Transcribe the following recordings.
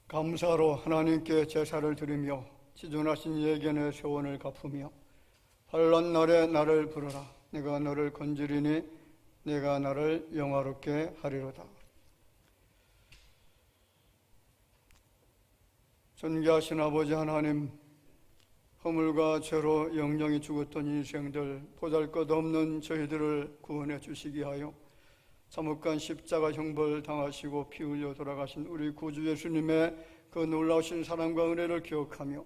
감사로 하나님께 제사를 드리며 지존하신 예견의 소원을 갚으며 환난 날에 나를 부르라. 내가 너를 건지리니 내가 나를 영화롭게 하리로다. 존귀하신 아버지 하나님, 허물과 죄로 영영이 죽었던 인생들, 보잘것없는 저희들을 구원해 주시기 하여 참혹한 십자가 형벌 당하시고 피 흘려 돌아가신 우리 구주 예수님의 그 놀라우신 사랑과 은혜를 기억하며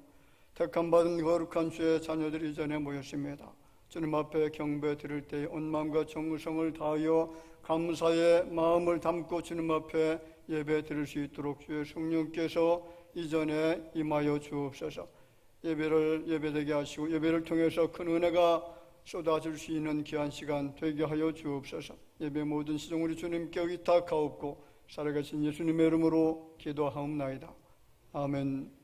택함받은 거룩한 주의 자녀들이 이 전에 모였습니다. 주님 앞에 경배 드릴 때에 온 마음과 정성을 다하여 감사의 마음을 담고 주님 앞에 예배 드릴 수 있도록 주의 성령께서 이전에 임하여 주옵소서. 예배를 예배되게 하시고 예배를 통해서 큰 은혜가 쏟아질 수 있는 귀한 시간 되게 하여 주옵소서. 예배 모든 시종 우리 주님께 의탁하옵고 살아계신 예수님의 이름으로 기도하옵나이다. 아멘.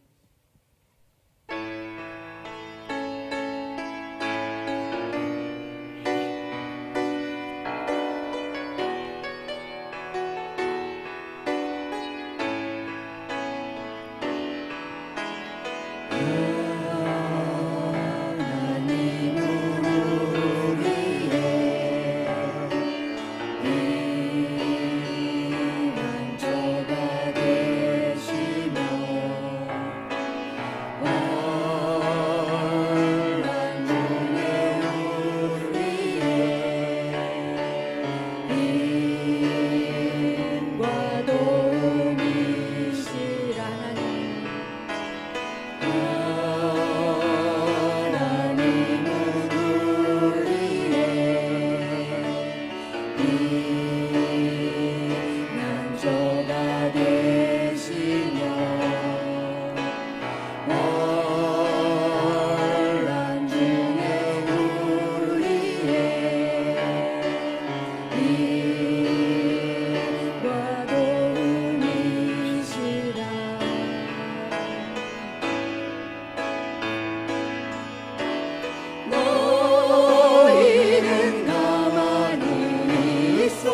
너희는 가만히 있어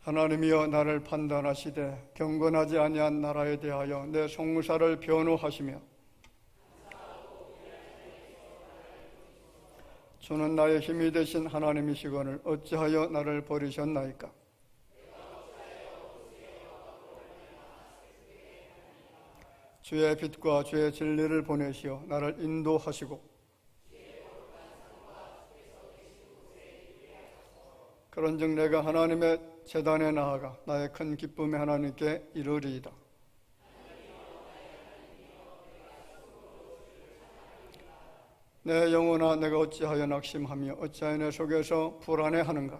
하나님이여 나를 판단하시되 경건하지 아니한 나라에 대하여 내 송사를 변호하시며 주는 나의 힘이 되신 하나님이시거늘 어찌하여 나를 버리셨나이까. 주의 빛과 주의 진리를 보내시어 나를 인도하시고 그런즉 내가 하나님의 제단에 나아가 나의 큰 기쁨의 하나님께 이르리이다. 내 영혼아 내가 어찌하여 낙심하며 어찌하여 내 속에서 불안해하는가.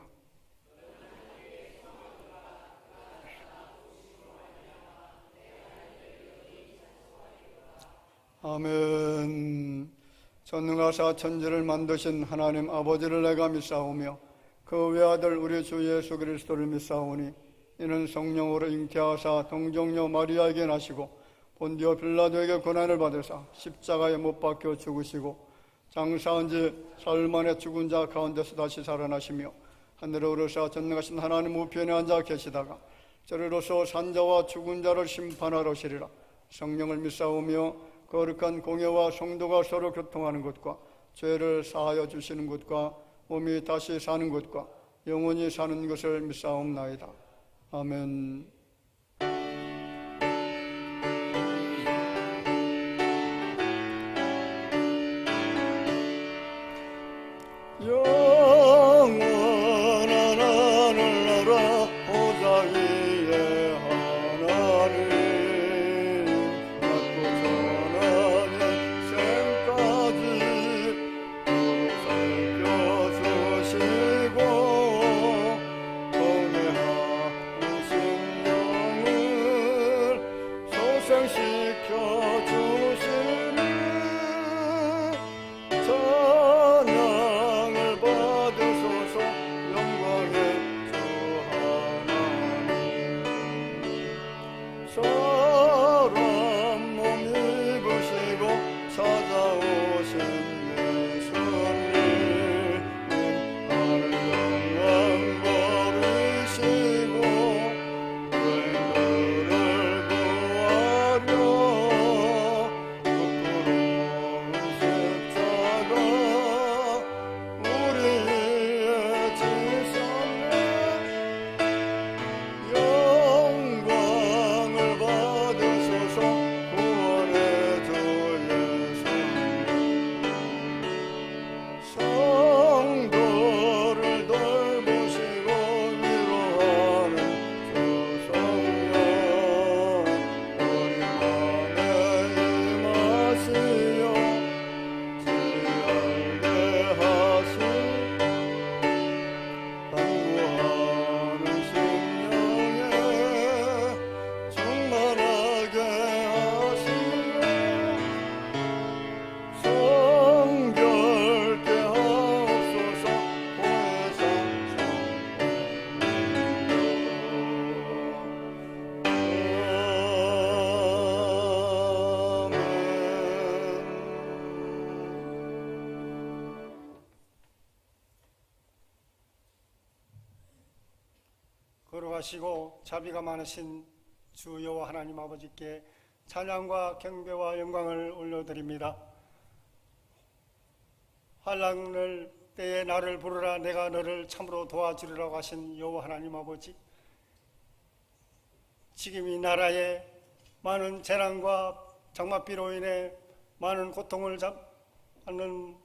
아멘. 전능하사 천지를 만드신 하나님 아버지를 내가 믿사오며 그 외아들 우리 주 예수 그리스도를 믿사오니 이는 성령으로 잉태하사 동정녀 마리아에게 나시고 본디오 빌라도에게 고난을 받으사 십자가에 못 박혀 죽으시고 장사한 지 사흘 만에 죽은 자 가운데서 다시 살아나시며 하늘에 오르사 전능하신 하나님 우편에 앉아 계시다가 저리로서 산자와 죽은 자를 심판하러 오시리라. 성령을 믿사오며 거룩한 공예와 성도가 서로 교통하는 것과 죄를 사하여 주시는 것과 몸이 다시 사는 것과 영원히 사는 것을 믿사옵나이다. 아멘. 영원한 하늘나라 보좌 위에 하나님 낮고 전하는 샘까지 살펴주시고 공예하는 심령을 소생시켜 주시는 찬양을 받으소서. 영광의 주 하나님 사람 몸 입으시고 찾아오신 예수님 하늘 영광 버리시고 죄인들을 구하려 부끄러운 십자가 우리의 지셨네. 영광을 받으소서. 구원의 주 예수님 성도를 돌보시고 위로하는 주 성령 우리 맘에 임하시어 지알게 하시고 간구하는 심령에 충만하게 하시어 성결케 하옵소서. 보혜사 거룩하시고 자비가 많으신 주 여호와 하나님 아버지께 찬양과 경배와 영광을 올려드립니다. 환난을 때에 나를 부르라 내가 너를 참으로 도와주리라고 하신 여호와 하나님 아버지, 지금 이 나라에 많은 재난과 장마비로 인해 많은 고통을 받는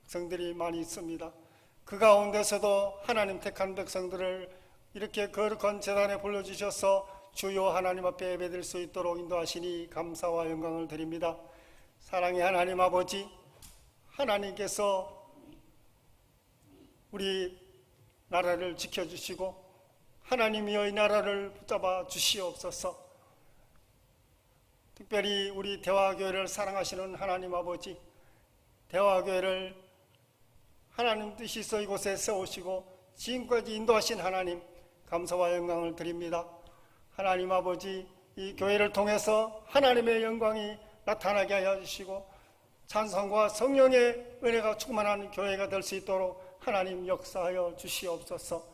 백성들이 많이 있습니다. 그 가운데서도 하나님 택한 백성들을 이렇게 거룩한 제단에 불러주셔서 주요 하나님 앞에 예배드릴 수 있도록 인도하시니 감사와 영광을 드립니다. 사랑의 하나님 아버지, 하나님께서 우리 나라를 지켜주시고 하나님이여 이 나라를 붙잡아 주시옵소서. 특별히 우리 대화교회를 사랑하시는 하나님 아버지, 대화교회를 하나님 뜻이 있어 이곳에 세우시고 지금까지 인도하신 하나님 감사와 영광을 드립니다. 하나님 아버지, 이 교회를 통해서 하나님의 영광이 나타나게 하여 주시고 찬송과 성령의 은혜가 충만한 교회가 될 수 있도록 하나님 역사하여 주시옵소서.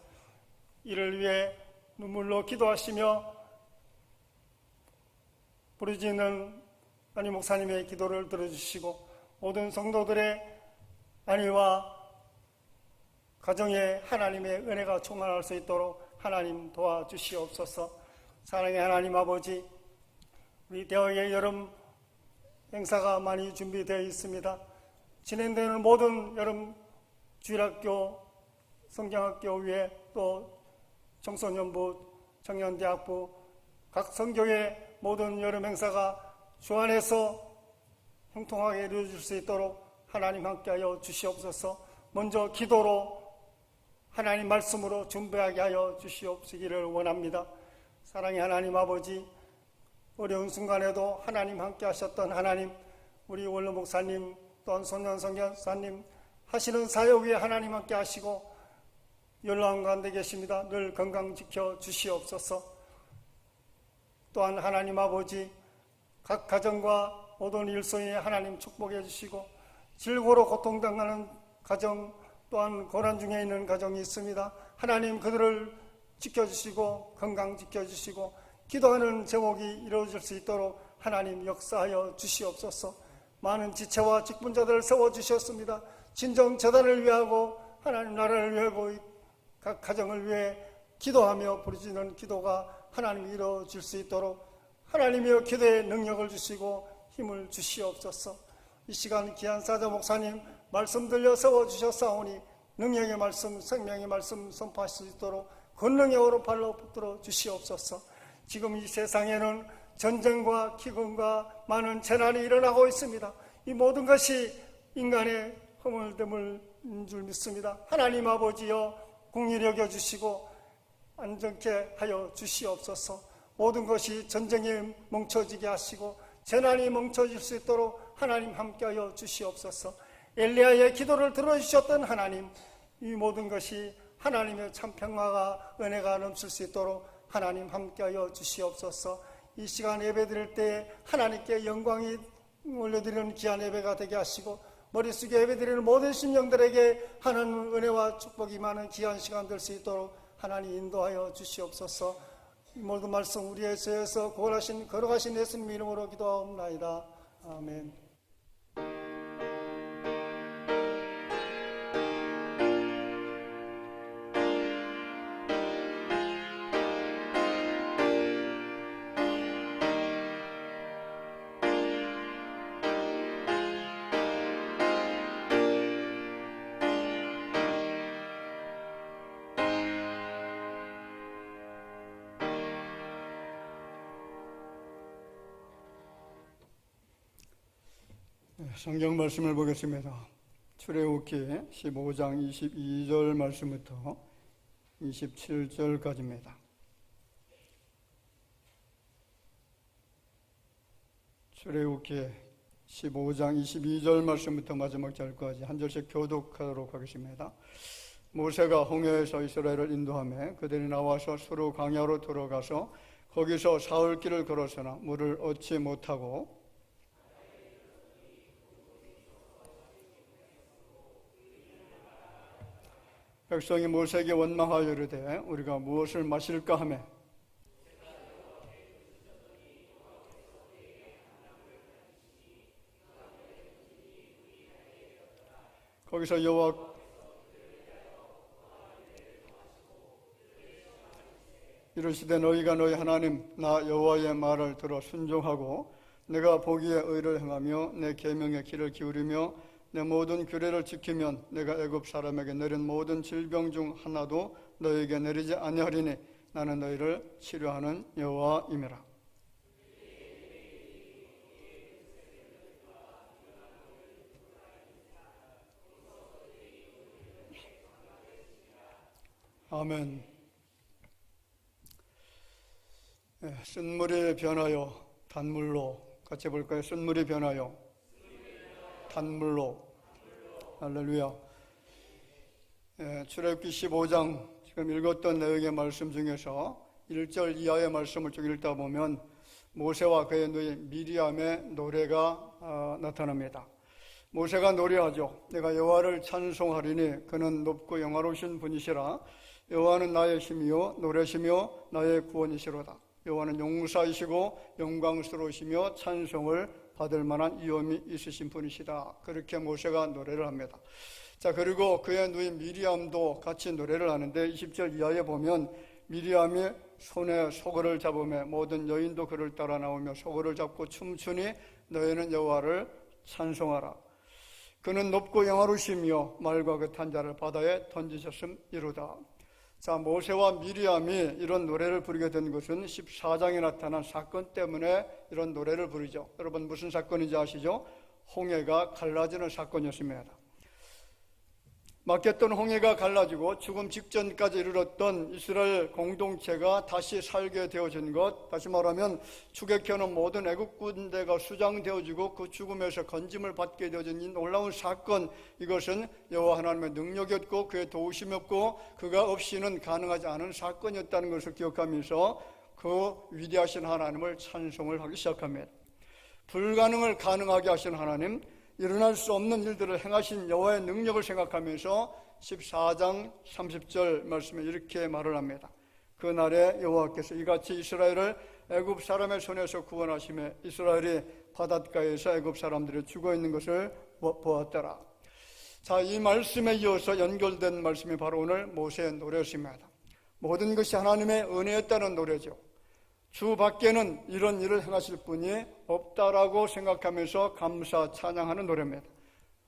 이를 위해 눈물로 기도하시며 부르짖는 안희 목사님의 기도를 들어주시고 모든 성도들의 안위와 가정에 하나님의 은혜가 충만할 수 있도록 하나님 도와주시옵소서. 사랑의 하나님 아버지, 우리 대학의 여름 행사가 많이 준비되어 있습니다. 진행되는 모든 여름 주일학교, 성경학교 위에 또 청소년부, 청년대학부, 각 성교의 모든 여름 행사가 주 안에서 형통하게 이루어질 수 있도록 하나님 함께하여 주시옵소서. 먼저 기도로 하나님 말씀으로 준비하게 하여 주시옵시기를 원합니다. 사랑의 하나님 아버지, 어려운 순간에도 하나님 함께 하셨던 하나님, 우리 원로 목사님 또한 손년 선교사님 하시는 사역 위에 하나님 함께 하시고 연로한 가운데 계십니다. 늘 건강 지켜 주시옵소서. 또한 하나님 아버지, 각 가정과 모든 일손에 하나님 축복해 주시고 질고로 고통당하는 가정 또한 고난 중에 있는 가정이 있습니다. 하나님 그들을 지켜주시고 건강 지켜주시고 기도하는 제목이 이루어질 수 있도록 하나님 역사하여 주시옵소서. 많은 지체와 직분자들을 세워주셨습니다. 진정 재단을 위하고 하나님 나라를 위하고 각 가정을 위해 기도하며 부르짖는 기도가 하나님 이루어질 수 있도록 하나님이여 기도의 능력을 주시고 힘을 주시옵소서. 이 시간 귀한 사자 목사님 말씀 들려 세워주셨사오니 능력의 말씀, 생명의 말씀 선포하실 수 있도록 권능의 오른팔로 붙들어 주시옵소서. 지금 이 세상에는 전쟁과 기근과 많은 재난이 일어나고 있습니다. 이 모든 것이 인간의 허물됨을 줄 믿습니다. 하나님 아버지여 공의를 여겨주시고 안전케 하여 주시옵소서. 모든 것이 전쟁에 멈춰지게 하시고 재난이 멈춰질 수 있도록 하나님 함께하여 주시옵소서. 엘리야의 기도를 들어주셨던 하나님, 이 모든 것이 하나님의 참 평화가 은혜가 넘칠 수 있도록 하나님 함께하여 주시옵소서. 이 시간 예배드릴 때 하나님께 영광이 올려드리는 귀한 예배가 되게 하시고 머릿속에 예배드리는 모든 심령들에게 하나님 은혜와 축복이 많은 귀한 시간 될 수 있도록 하나님 인도하여 주시옵소서. 이 모든 말씀 우리의 죄에서 걸어가신 예수님 이름으로 기도하옵나이다. 아멘. 성경 말씀을 보겠습니다. 출애굽기 15장 22절 말씀부터 27절까지입니다. 출애굽기 15장 22절 말씀부터 마지막 절까지 한 절씩 교독하도록 하겠습니다. 모세가 홍해에서 이스라엘을 인도하며 그들이 나와서 수르 광야로 들어가서 거기서 사흘 길을 걸어서나 물을 얻지 못하고 백성이 모세에게 원망하여 이르되 우리가 무엇을 마실까 하매 거기서 여호와 이르시되 너희가 너희 하나님 나 여호와의 말을 들어 순종하고 내가 보기에 의를 행하며 내 계명의 귀를 기울이며 내 모든 규례를 지키면 내가 애굽 사람에게 내린 모든 질병 중 하나도 너희에게 내리지 아니하리니 나는 너희를 치료하는 여호와임이라. 아멘. 쓴물이 변하여 단물로, 같이 볼까요? 쓴물이 변하여 단물로. 할렐루야. 출애굽기 15장 지금 읽었던 내용의 말씀 중에서 1절 이하의 말씀을 쭉 읽다 보면 모세와 그의 누이 미리암의 노래가 나타납니다. 모세가 노래하죠. 내가 여호와를 찬송하리니 그는 높고 영화로우신 분이시라. 여호와는 나의 힘이요 노래시며 나의 구원이시로다. 여호와는 용사이시고 영광스러우시며 찬송을 받을 만한 위엄이 있으신 분이시다. 그렇게 모세가 노래를 합니다. 자, 그리고 그의 누이 미리암도 같이 노래를 하는데 20절 이하에 보면 미리암이 손에 소그를 잡으며 모든 여인도 그를 따라 나오며 소그를 잡고 춤추니 너희는 여호와를 찬송하라. 그는 높고 영화로우시며 말과 같은 자를 바다에 던지셨음이로다. 자, 모세와 미리암이 이런 노래를 부르게 된 것은 14장에 나타난 사건 때문에 이런 노래를 부르죠. 여러분 무슨 사건인지 아시죠? 홍해가 갈라지는 사건이었습니다. 막혔던 홍해가 갈라지고 죽음 직전까지 이르렀던 이스라엘 공동체가 다시 살게 되어진 것, 다시 말하면 추격해오는 모든 애국 군대가 수장되어지고 그 죽음에서 건짐을 받게 되어진 이 놀라운 사건, 이것은 여호와 하나님의 능력이었고 그의 도우심이었고 그가 없이는 가능하지 않은 사건이었다는 것을 기억하면서 그 위대하신 하나님을 찬송을 하기 시작합니다. 불가능을 가능하게 하신 하나님, 일어날 수 없는 일들을 행하신 여호와의 능력을 생각하면서 14장 30절 말씀에 이렇게 말을 합니다. 그날에 여호와께서 이같이 이스라엘을 애굽 사람의 손에서 구원하시며 이스라엘이 바닷가에서 애굽 사람들이 죽어있는 것을 보았더라. 자, 이 말씀에 이어서 연결된 말씀이 바로 오늘 모세의 노래였습니다. 모든 것이 하나님의 은혜였다는 노래죠. 주 밖에는 이런 일을 행하실 분이 없다라고 생각하면서 감사 찬양하는 노래입니다.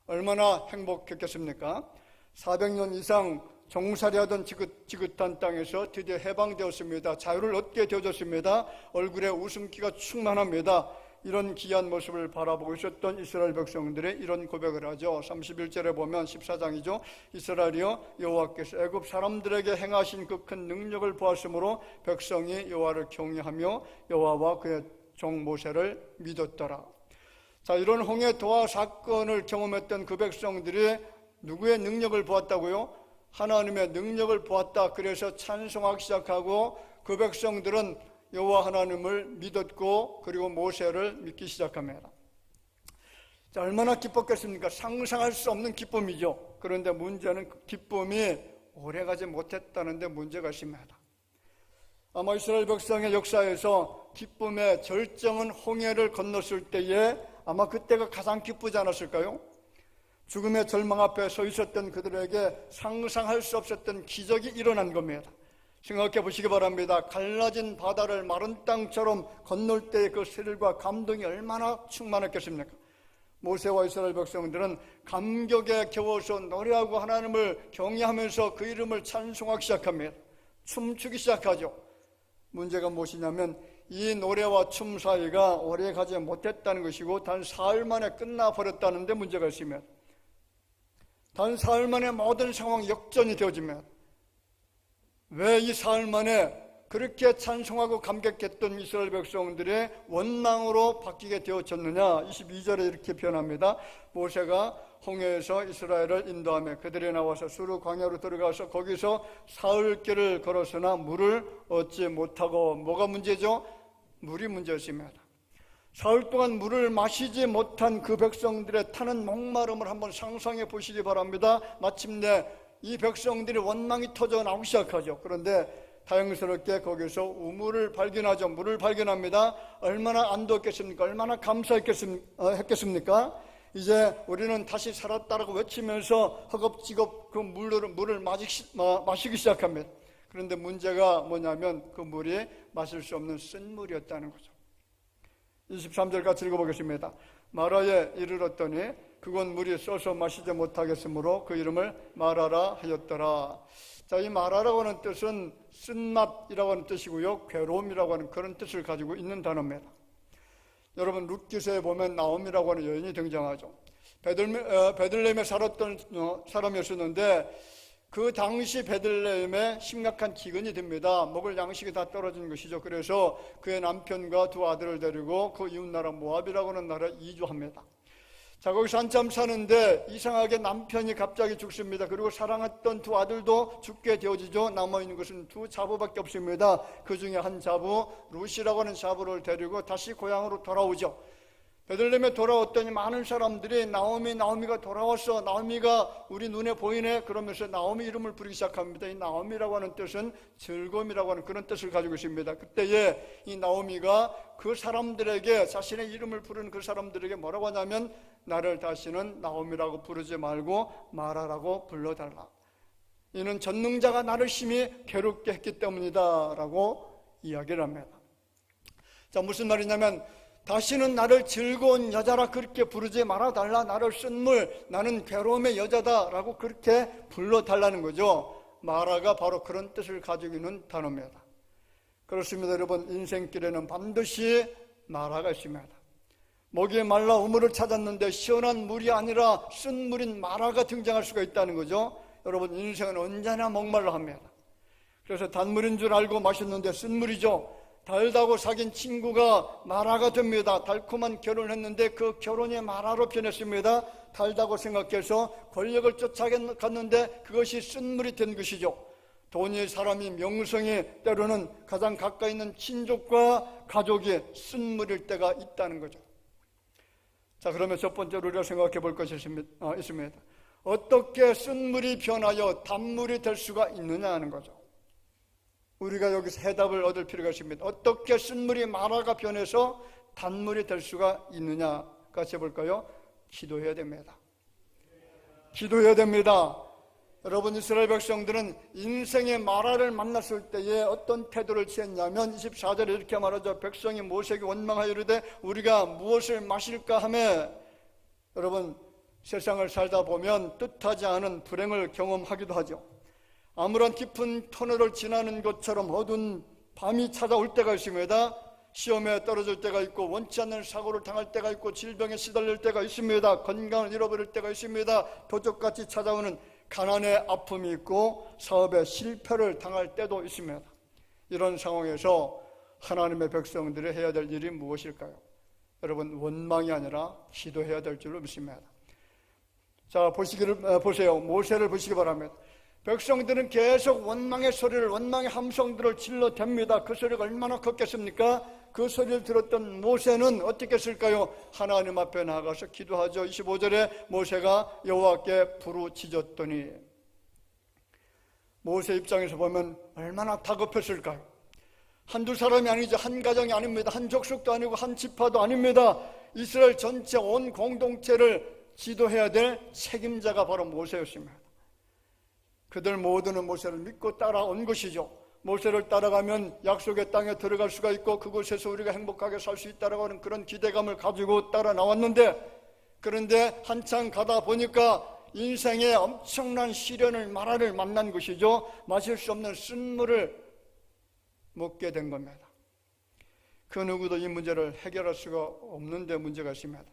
얼마나 행복했겠습니까? 400년 이상 종살이하던 지긋한 땅에서 드디어 해방되었습니다. 자유를 얻게 되어졌습니다. 얼굴에 웃음기가 충만합니다. 이런 귀한 모습을 바라보고 있었던 이스라엘 백성들이 이런 고백을 하죠. 31절에 보면 14장이죠. 이스라엘이여 여호와께서 애굽 사람들에게 행하신 그 큰 능력을 보았으므로 백성이 여호와를 경외하며 여호와와 그의 종 모세를 믿었더라. 자, 이런 홍해 도하 사건을 경험했던 그 백성들이 누구의 능력을 보았다고요? 하나님의 능력을 보았다. 그래서 찬송하기 시작하고 그 백성들은 여호와 하나님을 믿었고 그리고 모세를 믿기 시작합니다. 자, 얼마나 기뻤겠습니까? 상상할 수 없는 기쁨이죠. 그런데 문제는 그 기쁨이 오래가지 못했다는 데 문제가 있습니다. 아마 이스라엘 백성의 역사에서 기쁨의 절정은 홍해를 건넜을 때에 아마 그때가 가장 기쁘지 않았을까요? 죽음의 절망 앞에 서 있었던 그들에게 상상할 수 없었던 기적이 일어난 겁니다. 생각해 보시기 바랍니다. 갈라진 바다를 마른 땅처럼 건널 때의 그 스릴과 감동이 얼마나 충만했겠습니까? 모세와 이스라엘 백성들은 감격에 겨워서 노래하고 하나님을 경외하면서 그 이름을 찬송하기 시작합니다. 춤추기 시작하죠. 문제가 무엇이냐면 이 노래와 춤 사이가 오래 가지 못했다는 것이고 단 사흘 만에 끝나버렸다는 데 문제가 있으면, 단 사흘 만에 모든 상황이 역전이 되어지면, 왜 이 사흘 만에 그렇게 찬송하고 감격했던 이스라엘 백성들의 원망으로 바뀌게 되어졌느냐? 22절에 이렇게 표현합니다. 모세가 홍해에서 이스라엘을 인도하며 그들이 나와서 수르 광야로 들어가서 거기서 사흘길을 걸었으나 물을 얻지 못하고, 뭐가 문제죠? 물이 문제였습니다. 사흘 동안 물을 마시지 못한 그 백성들의 타는 목마름을 한번 상상해 보시기 바랍니다. 마침내 이 백성들이 원망이 터져 나오기 시작하죠. 그런데 다행스럽게 거기서 우물을 발견하죠. 물을 발견합니다. 얼마나 안도했겠습니까? 얼마나 감사했겠습니까? 이제 우리는 다시 살았다라고 외치면서 허겁지겁 그 물을 마시기 시작합니다. 그런데 문제가 뭐냐면 그 물이 마실 수 없는 쓴 물이었다는 거죠. 23절 같이 읽어보겠습니다. 마라에 이르렀더니 그곳 물이 써서 마시지 못하겠으므로 그 이름을 마라라 하였더라. 자, 이 마라라고 하는 뜻은 쓴맛이라고 하는 뜻이고요, 괴로움이라고 하는 그런 뜻을 가지고 있는 단어입니다. 여러분 룻기서에 보면 나옴이라고 하는 여인이 등장하죠. 베들레헴에 살았던 사람이었었는데 그 당시 베들레헴에 심각한 기근이 됩니다. 먹을 양식이 다 떨어진 것이죠. 그래서 그의 남편과 두 아들을 데리고 그 이웃나라 모압이라고 하는 나라에 이주합니다. 자, 거기서 한참 사는데 이상하게 남편이 갑자기 죽습니다. 그리고 사랑했던 두 아들도 죽게 되어지죠. 남아있는 것은 두 자부밖에 없습니다. 그 중에 한 자부, 룻이라고 하는 자부를 데리고 다시 고향으로 돌아오죠. 베들레헴에 돌아왔더니 많은 사람들이 나오미가 돌아왔어, 나오미가 우리 눈에 보이네, 그러면서 나오미 이름을 부르기 시작합니다. 이 나오미라고 하는 뜻은 즐거움이라고 하는 그런 뜻을 가지고 있습니다. 그때에 이 나오미가 그 사람들에게, 자신의 이름을 부르는 그 사람들에게 뭐라고 하냐면, 나를 다시는 나오미라고 부르지 말고 마라라고 불러달라. 이는 전능자가 나를 심히 괴롭게 했기 때문이다 라고 이야기를 합니다. 자, 무슨 말이냐면, 다시는 나를 즐거운 여자라 그렇게 부르지 말아달라, 나를 쓴물, 나는 괴로움의 여자다 라고 그렇게 불러달라는 거죠. 마라가 바로 그런 뜻을 가지고 있는 단어입니다. 그렇습니다. 여러분, 인생길에는 반드시 마라가 있습니다. 목이 말라 우물을 찾았는데 시원한 물이 아니라 쓴 물인 마라가 등장할 수가 있다는 거죠. 여러분, 인생은 언제나 목말라 합니다. 그래서 단물인 줄 알고 마셨는데 쓴 물이죠. 달다고 사귄 친구가 마라가 됩니다. 달콤한 결혼을 했는데 그 결혼이 마라로 변했습니다. 달다고 생각해서 권력을 쫓아갔는데 그것이 쓴물이 된 것이죠. 돈이, 사람이, 명성이, 때로는 가장 가까이 있는 친족과 가족이 쓴물일 때가 있다는 거죠. 자, 그러면 첫 번째로 우리가 생각해 볼 것이 있습니다. 어떻게 쓴물이 변하여 단물이 될 수가 있느냐 하는 거죠. 우리가 여기서 해답을 얻을 필요가 있습니다. 어떻게 쓴물이 마라가 변해서 단물이 될 수가 있느냐, 같이 해볼까요? 기도해야 됩니다. 기도해야 됩니다. 여러분, 이스라엘 백성들은 인생의 마라를 만났을 때에 어떤 태도를 취했냐면 24절에 이렇게 말하죠. 백성이 모세에게 원망하여 이르되 우리가 무엇을 마실까 하며, 여러분, 세상을 살다 보면 뜻하지 않은 불행을 경험하기도 하죠. 아무런 깊은 터널을 지나는 것처럼 어두운 밤이 찾아올 때가 있습니다. 시험에 떨어질 때가 있고, 원치 않는 사고를 당할 때가 있고, 질병에 시달릴 때가 있습니다. 건강을 잃어버릴 때가 있습니다. 도적같이 찾아오는 가난의 아픔이 있고, 사업의 실패를 당할 때도 있습니다. 이런 상황에서 하나님의 백성들이 해야 될 일이 무엇일까요? 여러분, 원망이 아니라 기도해야 될 줄로 믿습니다. 자, 보세요. 모세를 보시기 바랍니다. 백성들은 계속 원망의 소리를, 원망의 함성들을 질러댑니다. 그 소리가 얼마나 컸겠습니까? 그 소리를 들었던 모세는 어떻게 했을까요? 하나님 앞에 나가서 기도하죠. 25절에 모세가 여호와께 부르짖었더니, 모세 입장에서 보면 얼마나 다급했을까요? 한두 사람이 아니죠. 한 가정이 아닙니다. 한 족속도 아니고 한 지파도 아닙니다. 이스라엘 전체 온 공동체를 지도해야 될 책임자가 바로 모세였습니다. 그들 모두는 모세를 믿고 따라온 것이죠. 모세를 따라가면 약속의 땅에 들어갈 수가 있고 그곳에서 우리가 행복하게 살 수 있다라고 하는 그런 기대감을 가지고 따라 나왔는데, 그런데 한참 가다 보니까 인생에 엄청난 시련을, 마라를 만난 것이죠. 마실 수 없는 쓴물을 먹게 된 겁니다. 그 누구도 이 문제를 해결할 수가 없는데 문제가 있습니다.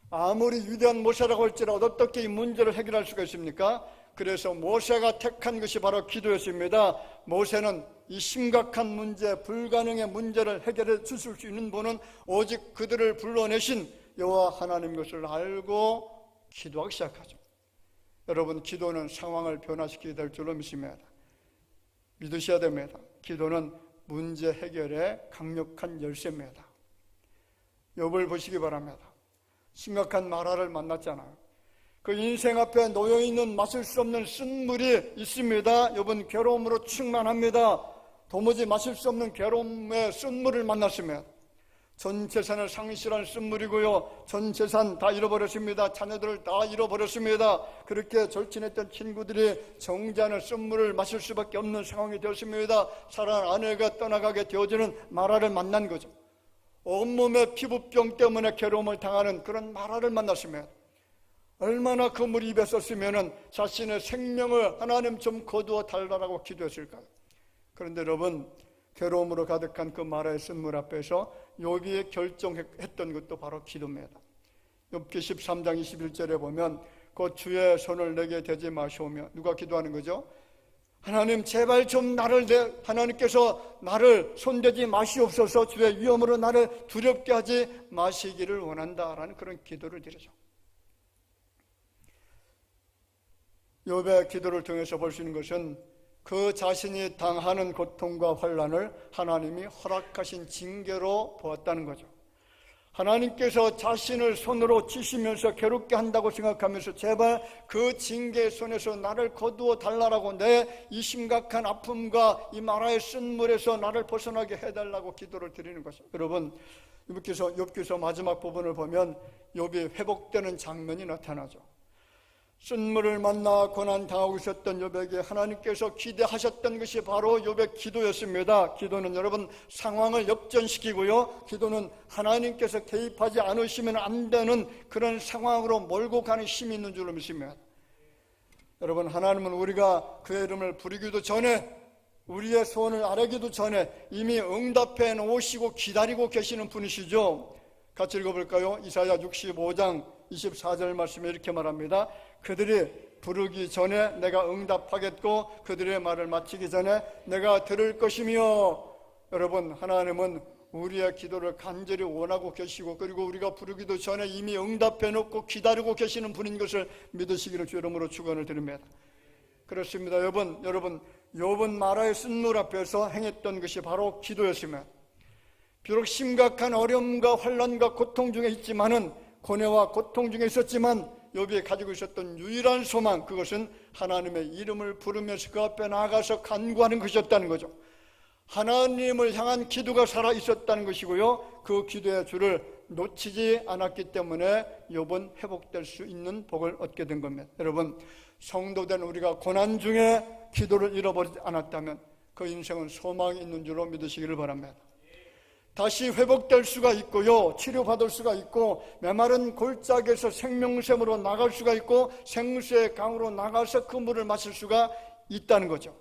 아무리 위대한 모세라고 할지라도 어떻게 이 문제를 해결할 수가 있습니까? 그래서 모세가 택한 것이 바로 기도였습니다. 모세는 이 심각한 문제, 불가능의 문제를 해결해 주실 수 있는 분은 오직 그들을 불러내신 여호와 하나님 것을 알고 기도하기 시작하죠. 여러분, 기도는 상황을 변화시키게 될 줄로 믿습니다. 믿으셔야 됩니다. 기도는 문제 해결의 강력한 열쇠입니다. 욥을 보시기 바랍니다. 심각한 마라를 만났잖아요. 그 인생 앞에 놓여있는 마실 수 없는 쓴물이 있습니다. 욥은 괴로움으로 충만합니다. 도무지 마실 수 없는 괴로움의 쓴물을 만났으면 전 재산을 상실한 쓴물이고요, 전 재산 다 잃어버렸습니다. 자녀들을 다 잃어버렸습니다. 그렇게 절친했던 친구들이 정자는 쓴물을 마실 수밖에 없는 상황이 되었습니다. 사랑하는 아내가 떠나가게 되어지는 마라를 만난 거죠. 온몸의 피부병 때문에 괴로움을 당하는 그런 마라를 만났으면 얼마나 그 물이 입에 썼으면 자신의 생명을 하나님 좀 거두어 달라고 기도했을까요? 그런데 여러분, 괴로움으로 가득한 그 마라의 쓴물 앞에서 욥이 결정했던 것도 바로 기도입니다. 욥기 13장 21절에 보면 그 주의 손을 내게 대지 마시오며, 누가 기도하는 거죠? 하나님, 제발 좀 하나님께서 나를 손대지 마시옵소서. 주의 위험으로 나를 두렵게 하지 마시기를 원한다라는 그런 기도를 드리죠. 욥의 기도를 통해서 볼 수 있는 것은 그 자신이 당하는 고통과 환난을 하나님이 허락하신 징계로 보았다는 거죠. 하나님께서 자신을 손으로 치시면서 괴롭게 한다고 생각하면서 제발 그 징계의 손에서 나를 거두어 달라라고 내 이 심각한 아픔과 이 마라의 쓴물에서 나를 벗어나게 해달라고 기도를 드리는 것입니다. 여러분, 욥기서 마지막 부분을 보면 욥이 회복되는 장면이 나타나죠. 쓴물을 만나 고난당하고 있었던 욥에게 하나님께서 기대하셨던 것이 바로 욥의 기도였습니다. 기도는 여러분 상황을 역전시키고요, 기도는 하나님께서 개입하지 않으시면 안 되는 그런 상황으로 몰고 가는 힘이 있는 줄로 믿습니다. 여러분, 하나님은 우리가 그의 이름을 부르기도 전에, 우리의 소원을 아뢰기도 전에 이미 응답해 놓으시고 기다리고 계시는 분이시죠. 같이 읽어볼까요? 이사야 65장 24절 말씀에 이렇게 말합니다. 그들이 부르기 전에 내가 응답하겠고 그들의 말을 마치기 전에 내가 들을 것이며. 여러분, 하나님은 우리의 기도를 간절히 원하고 계시고, 그리고 우리가 부르기도 전에 이미 응답해 놓고 기다리고 계시는 분인 것을 믿으시기를 주 이름으로 축원을 드립니다. 그렇습니다. 여러분, 욥은 마라의 쓴물 앞에서 행했던 것이 바로 기도였으며, 비록 심각한 어려움과 환난과 고통 중에 있지만은, 고뇌와 고통 중에 있었지만 욥이 가지고 있었던 유일한 소망, 그것은 하나님의 이름을 부르면서 그 앞에 나아가서 간구하는 것이었다는 거죠. 하나님을 향한 기도가 살아 있었다는 것이고요, 그 기도의 줄을 놓치지 않았기 때문에 욥은 회복될 수 있는 복을 얻게 된 겁니다. 여러분, 성도된 우리가 고난 중에 기도를 잃어버리지 않았다면 그 인생은 소망이 있는 줄로 믿으시기를 바랍니다. 다시 회복될 수가 있고요, 치료받을 수가 있고, 메마른 골짜기에서 생명샘으로 나갈 수가 있고, 생수의 강으로 나가서 그 물을 마실 수가 있다는 거죠.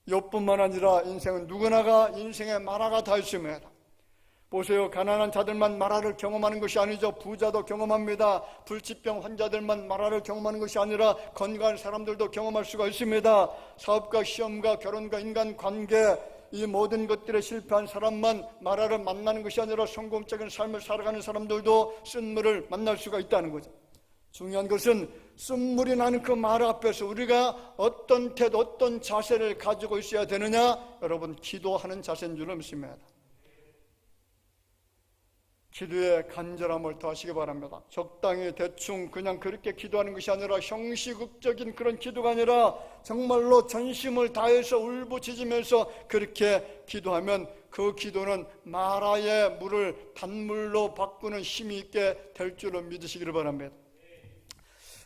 욥뿐만 아니라 인생은 누구나가 인생의 마라가 다 있습니다. 보세요, 가난한 자들만 마라를 경험하는 것이 아니죠. 부자도 경험합니다. 불치병 환자들만 마라를 경험하는 것이 아니라 건강한 사람들도 경험할 수가 있습니다. 사업과 시험과 결혼과 인간관계, 이 모든 것들에 실패한 사람만 마라를 만나는 것이 아니라 성공적인 삶을 살아가는 사람들도 쓴물을 만날 수가 있다는 거죠. 중요한 것은 쓴물이 나는 그 마라 앞에서 우리가 어떤 태도, 어떤 자세를 가지고 있어야 되느냐? 여러분, 기도하는 자세인 줄로 믿습니다. 기도에 간절함을 더하시기 바랍니다. 적당히 대충 그냥 그렇게 기도하는 것이 아니라 형식적인 그런 기도가 아니라 정말로 전심을 다해서 울부짖으면서 그렇게 기도하면 그 기도는 마라의 물을 단물로 바꾸는 힘이 있게 될 줄로 믿으시기를 바랍니다.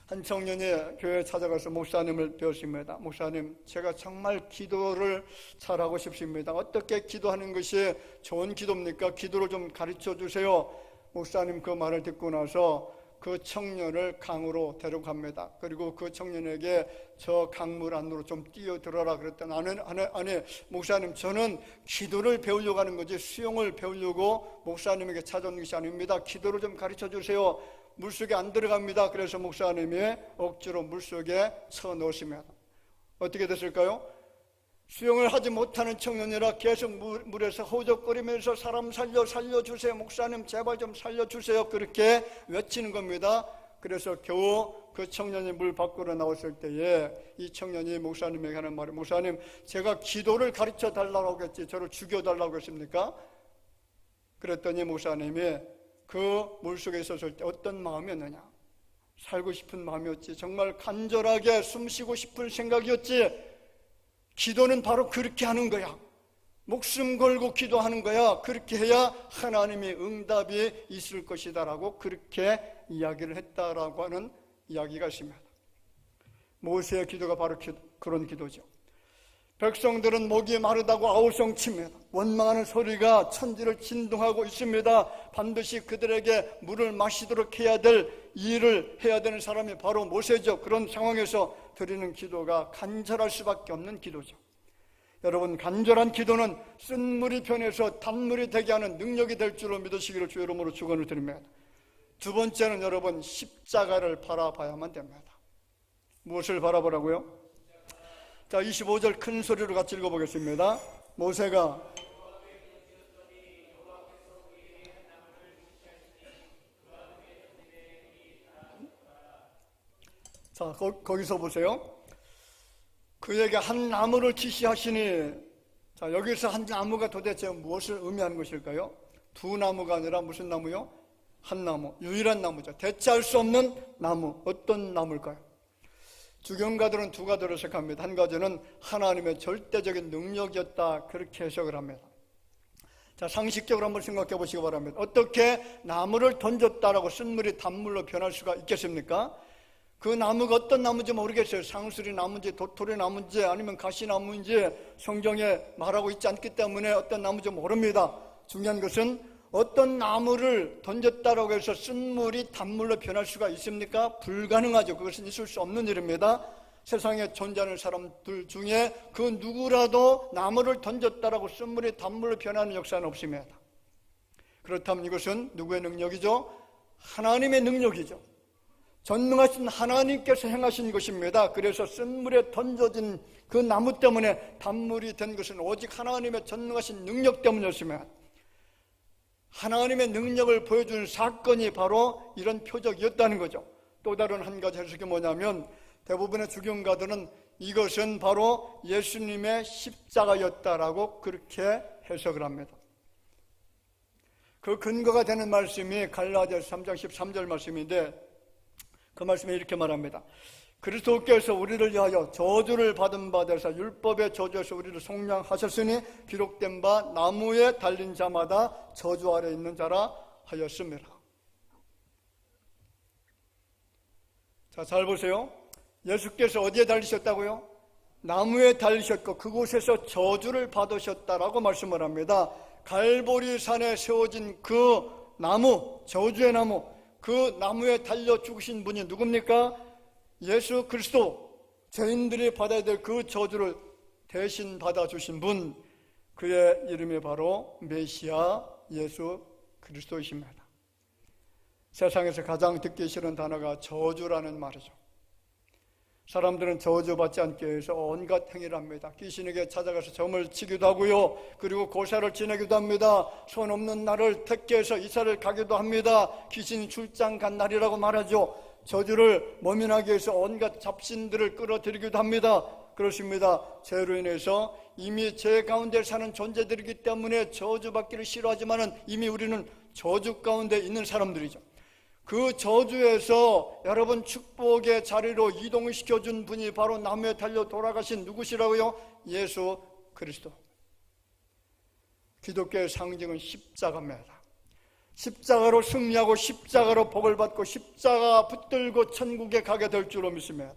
한 청년이 교회에 찾아가서 목사님을 배웠습니다. 목사님, 제가 정말 기도를 잘하고 싶습니다. 어떻게 기도하는 것이 좋은 기도입니까? 기도를 좀 가르쳐 주세요. 목사님 그 말을 듣고 나서 그 청년을 강으로 데려갑니다. 그리고 그 청년에게 저 강물 안으로 좀 뛰어들어라 그랬더니 아니 목사님, 저는 기도를 배우려고 하는 거지 수영을 배우려고 목사님에게 찾아온 것이 아닙니다. 기도를 좀 가르쳐 주세요. 물속에 안 들어갑니다. 그래서 목사님이 억지로 물속에 쳐넣으시면 어떻게 됐을까요? 수영을 하지 못하는 청년이라 계속 물에서 호적거리면서 사람 살려주세요. 목사님 제발 좀 살려주세요. 그렇게 외치는 겁니다. 그래서 겨우 그 청년이 물 밖으로 나왔을 때에 이 청년이 목사님에게 하는 말이, 목사님, 제가 기도를 가르쳐 달라고 했지 저를 죽여달라고 했습니까? 그랬더니 목사님이 그 물속에 있었을 때 어떤 마음이었느냐? 살고 싶은 마음이었지. 정말 간절하게 숨쉬고 싶은 생각이었지. 기도는 바로 그렇게 하는 거야. 목숨 걸고 기도하는 거야. 그렇게 해야 하나님의 응답이 있을 것이다 라고 그렇게 이야기를 했다라고 하는 이야기가 있습니다. 모세의 기도가 바로 그런 기도죠. 백성들은 목이 마르다고 아우성칩니다. 원망하는 소리가 천지를 진동하고 있습니다. 반드시 그들에게 물을 마시도록 해야 될 일을 해야 되는 사람이 바로 모세죠. 그런 상황에서 드리는 기도가 간절할 수밖에 없는 기도죠. 여러분, 간절한 기도는 쓴물이 변해서 단물이 되게 하는 능력이 될 줄로 믿으시기를 주 이름으로 축원을 드립니다. 두 번째는 여러분, 십자가를 바라봐야만 됩니다. 무엇을 바라보라고요? 자, 25절 큰 소리로 같이 읽어보겠습니다. 모세가 자, 거기서 보세요. 그에게 한 나무를 지시하시니, 자, 여기서 한 나무가 도대체 무엇을 의미하는 것일까요? 두 나무가 아니라 무슨 나무요? 한 나무, 유일한 나무죠. 대체할 수 없는 나무. 어떤 나무일까요? 주경가들은 두 가지로 해석합니다. 한 가지는 하나님의 절대적인 능력이었다, 그렇게 해석을 합니다. 자, 상식적으로 한번 생각해 보시기 바랍니다. 어떻게 나무를 던졌다라고 쓴물이 단물로 변할 수가 있겠습니까? 그 나무가 어떤 나무인지 모르겠어요. 상수리 나무인지 도토리 나무인지 아니면 가시 나무인지 성경에 말하고 있지 않기 때문에 어떤 나무인지 모릅니다. 중요한 것은 어떤 나무를 던졌다라고 해서 쓴물이 단물로 변할 수가 있습니까? 불가능하죠. 그것은 있을 수 없는 일입니다. 세상에 존재하는 사람들 중에 그 누구라도 나무를 던졌다라고 쓴물이 단물로 변하는 역사는 없습니다. 그렇다면 이것은 누구의 능력이죠? 하나님의 능력이죠. 전능하신 하나님께서 행하신 것입니다. 그래서 쓴물에 던져진 그 나무 때문에 단물이 된 것은 오직 하나님의 전능하신 능력 때문이었습니다. 하나님의 능력을 보여주는 사건이 바로 이런 표적이었다는 거죠. 또 다른 한 가지 해석이 뭐냐면 대부분의 주경가들은 이것은 바로 예수님의 십자가였다라고 그렇게 해석을 합니다. 그 근거가 되는 말씀이 갈라디아서 3장 13절 말씀인데 그 말씀에 이렇게 말합니다. 그리스도께서 우리를 위하여 저주를 받은 바 되사 율법의 저주에서 우리를 속량하셨으니 기록된 바 나무에 달린 자마다 저주 아래 있는 자라 하였습니다. 자, 잘 보세요. 예수께서 어디에 달리셨다고요? 나무에 달리셨고 그곳에서 저주를 받으셨다라고 말씀을 합니다. 갈보리 산에 세워진 그 나무, 저주의 나무, 그 나무에 달려 죽으신 분이 누굽니까? 예수 그리스도, 죄인들이 받아야 될 그 저주를 대신 받아주신 분, 그의 이름이 바로 메시아 예수 그리스도이십니다. 세상에서 가장 듣기 싫은 단어가 저주라는 말이죠. 사람들은 저주받지 않기 위해서 온갖 행위를 합니다. 귀신에게 찾아가서 점을 치기도 하고요, 그리고 고사를 지내기도 합니다. 손 없는 날을 택해서 이사를 가기도 합니다. 귀신이 출장 간 날이라고 말하죠. 저주를 모면하기 위해서 온갖 잡신들을 끌어들이기도 합니다. 그렇습니다. 죄로 인해서 이미 죄 가운데 사는 존재들이기 때문에 저주받기를 싫어하지만은 이미 우리는 저주 가운데 있는 사람들이죠. 그 저주에서 여러분 축복의 자리로 이동시켜준 분이 바로 나무에 달려 돌아가신 누구시라고요? 예수 그리스도. 기독교의 상징은 십자가입니다. 십자가로 승리하고 십자가로 복을 받고 십자가 붙들고 천국에 가게 될 줄로 믿습니다.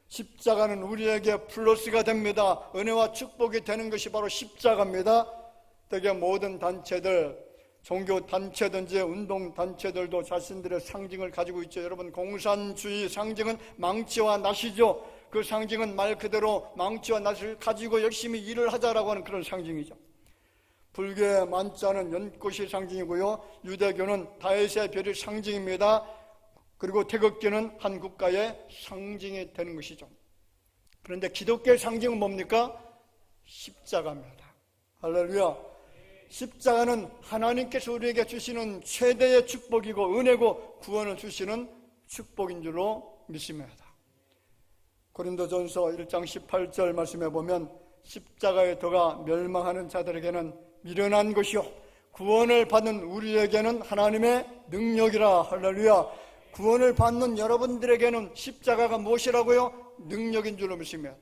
십자가는 우리에게 플러스가 됩니다. 은혜와 축복이 되는 것이 바로 십자가입니다. 되게 모든 단체들, 종교 단체든지 운동 단체들도 자신들의 상징을 가지고 있죠. 여러분, 공산주의 상징은 망치와 낫이죠. 그 상징은 말 그대로 망치와 낫을 가지고 열심히 일을 하자라고 하는 그런 상징이죠. 불교의 만자는 연꽃이 상징이고요, 유대교는 다윗의 별이 상징입니다. 그리고 태극기는 한 국가의 상징이 되는 것이죠. 그런데 기독교의 상징은 뭡니까? 십자가입니다. 할렐루야. 십자가는 하나님께서 우리에게 주시는 최대의 축복이고 은혜고 구원을 주시는 축복인 줄로 믿습니다. 고린도전서 1장 18절 말씀해 보면 십자가의 도가 멸망하는 자들에게는 미련한 것이요 구원을 받는 우리에게는 하나님의 능력이라. 할렐루야. 구원을 받는 여러분들에게는 십자가가 무엇이라고요? 능력인 줄로 믿습니다.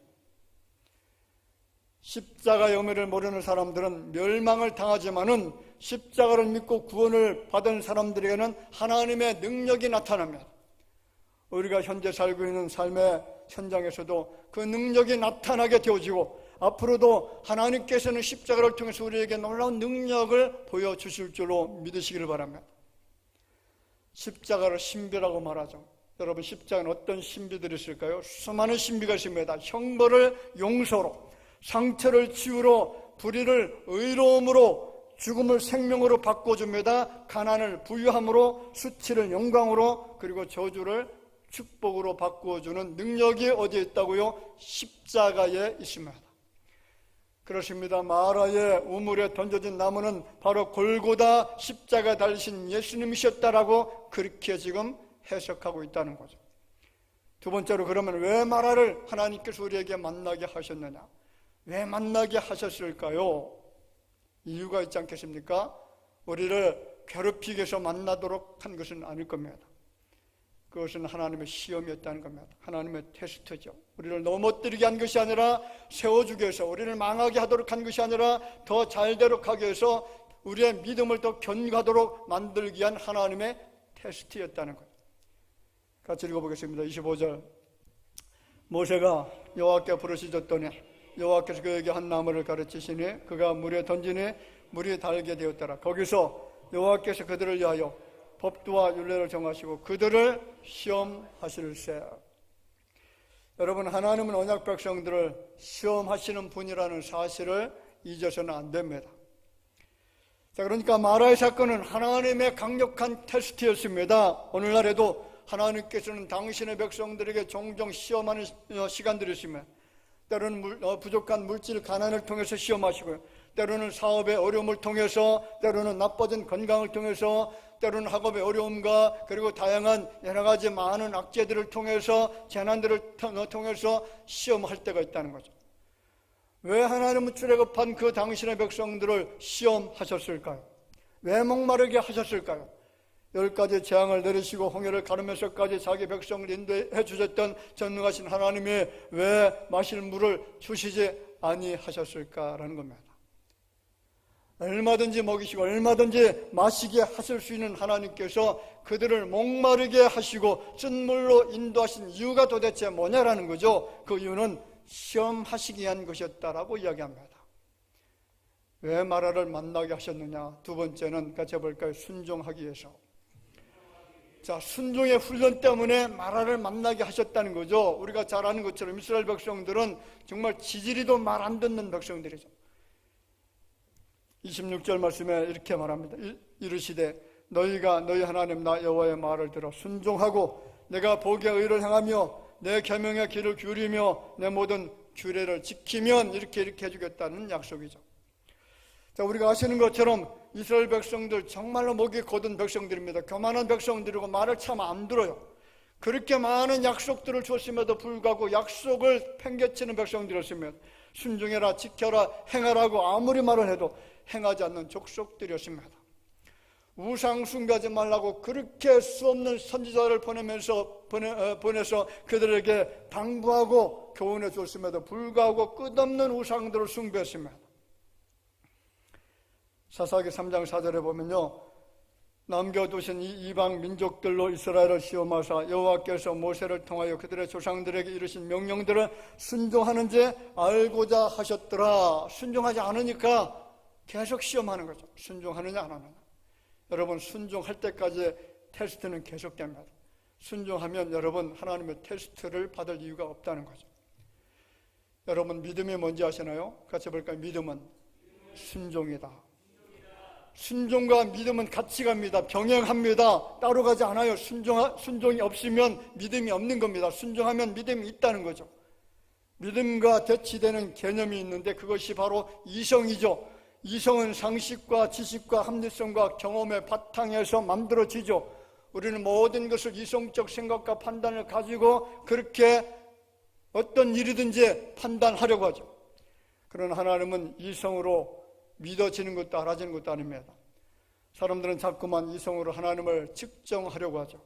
십자가의 의미를 모르는 사람들은 멸망을 당하지만은 십자가를 믿고 구원을 받은 사람들에게는 하나님의 능력이 나타납니다. 우리가 현재 살고 있는 삶의 현장에서도 그 능력이 나타나게 되어지고 앞으로도 하나님께서는 십자가를 통해서 우리에게 놀라운 능력을 보여주실 줄로 믿으시기를 바랍니다. 십자가를 신비라고 말하죠. 여러분, 십자가는 어떤 신비들이 있을까요? 수많은 신비가 있습니다. 형벌을 용서로, 상처를 치유로, 불의를 의로움으로, 죽음을 생명으로 바꿔줍니다. 가난을 부유함으로, 수치를 영광으로, 그리고 저주를 축복으로 바꾸어주는 능력이 어디에 있다고요? 십자가에 있습니다. 그렇습니다. 마라의 우물에 던져진 나무는 바로 골고다 십자가 달리신 예수님이셨다라고 그렇게 지금 해석하고 있다는 거죠. 두 번째로, 그러면 왜 마라를 하나님께서 우리에게 만나게 하셨느냐? 왜 만나게 하셨을까요? 이유가 있지 않겠습니까? 우리를 괴롭히기 위해서 만나도록 한 것은 아닐 겁니다. 그것은 하나님의 시험이었다는 겁니다. 하나님의 테스트죠. 우리를 넘어뜨리게 한 것이 아니라 세워주기 위해서, 우리를 망하게 하도록 한 것이 아니라 더 잘되도록 하기 위해서 우리의 믿음을 더 견고하도록 만들기 위한 하나님의 테스트였다는 거예요. 같이 읽어보겠습니다. 25절. 모세가 여호와께 부르짖었더니 여호와께서 그에게 한 나무를 가르치시니 그가 물에 던지니 물이 달게 되었더라. 거기서 여호와께서 그들을 위하여 법도와 율례를 정하시고 그들을 시험하실세. 여러분, 하나님은 언약 백성들을 시험하시는 분이라는 사실을 잊어서는 안 됩니다. 자, 그러니까 마라의 사건은 하나님의 강력한 테스트였습니다. 오늘날에도 하나님께서는 당신의 백성들에게 종종 시험하는 시간들이 있으며, 때로는 부족한 물질 가난을 통해서 시험하시고요, 때로는 사업의 어려움을 통해서, 때로는 나빠진 건강을 통해서, 때로는 학업의 어려움과 그리고 다양한 여러 가지 많은 악재들을 통해서, 재난들을 통해서 시험할 때가 있다는 거죠. 왜 하나님은 출애굽한 그 당신의 백성들을 시험하셨을까요? 왜 목마르게 하셨을까요? 10가지 재앙을 내리시고 홍해를 가르면서까지 자기 백성을 인도해 주셨던 전능하신 하나님이 왜 마실 물을 주시지 아니하셨을까라는 겁니다. 얼마든지 먹이시고 얼마든지 마시게 하실 수 있는 하나님께서 그들을 목마르게 하시고 쓴물로 인도하신 이유가 도대체 뭐냐라는 거죠. 그 이유는 시험하시기 위한 것이었다라고 이야기합니다. 왜 마라를 만나게 하셨느냐? 두 번째는 같이 해볼까요? 순종하기 위해서. 자, 순종의 훈련 때문에 마라를 만나게 하셨다는 거죠. 우리가 잘 아는 것처럼 이스라엘 백성들은 정말 지지리도 말 안 듣는 백성들이죠. 26절 말씀에 이렇게 말합니다. 이르시되 너희가 너희 하나님 나 여호와의 말을 들어 순종하고 내가 복의 의를 행하며 내 계명의 길을 기울이며 내 모든 규례를 지키면 이렇게 해주겠다는 약속이죠. 자, 우리가 아시는 것처럼 이스라엘 백성들 정말로 목이 곧은 백성들입니다. 교만한 백성들이고 말을 참 안 들어요. 그렇게 많은 약속들을 줬음에도 불구하고 약속을 팽개치는 백성들이었으면 순종해라, 지켜라, 행하라고 아무리 말을 해도 행하지 않는 족속들이었습니다. 우상 숭배하지 말라고 그렇게 수없는 선지자를 보내서 그들에게 당부하고 교훈해 줬음에도 불구하고 끝없는 우상들을 숭배했습니다. 사사기 3장 4절에 보면요, 남겨두신 이 이방 민족들로 이스라엘을 시험하사 여호와께서 모세를 통하여 그들의 조상들에게 이르신 명령들을 순종하는지 알고자 하셨더라. 순종하지 않으니까 계속 시험하는 거죠. 순종하느냐 안 하느냐. 여러분, 순종할 때까지 테스트는 계속됩니다. 순종하면 여러분 하나님의 테스트를 받을 이유가 없다는 거죠. 여러분, 믿음이 뭔지 아시나요? 같이 볼까요? 믿음은 순종이다. 순종과 믿음은 같이 갑니다. 병행합니다. 따로 가지 않아요. 순종이 없으면 믿음이 없는 겁니다. 순종하면 믿음이 있다는 거죠. 믿음과 대치되는 개념이 있는데 그것이 바로 이성이죠. 이성은 상식과 지식과 합리성과 경험의 바탕에서 만들어지죠. 우리는 모든 것을 이성적 생각과 판단을 가지고 그렇게 어떤 일이든지 판단하려고 하죠. 그러나 하나님은 이성으로 믿어지는 것도 알아지는 것도 아닙니다. 사람들은 자꾸만 이성으로 하나님을 측정하려고 하죠.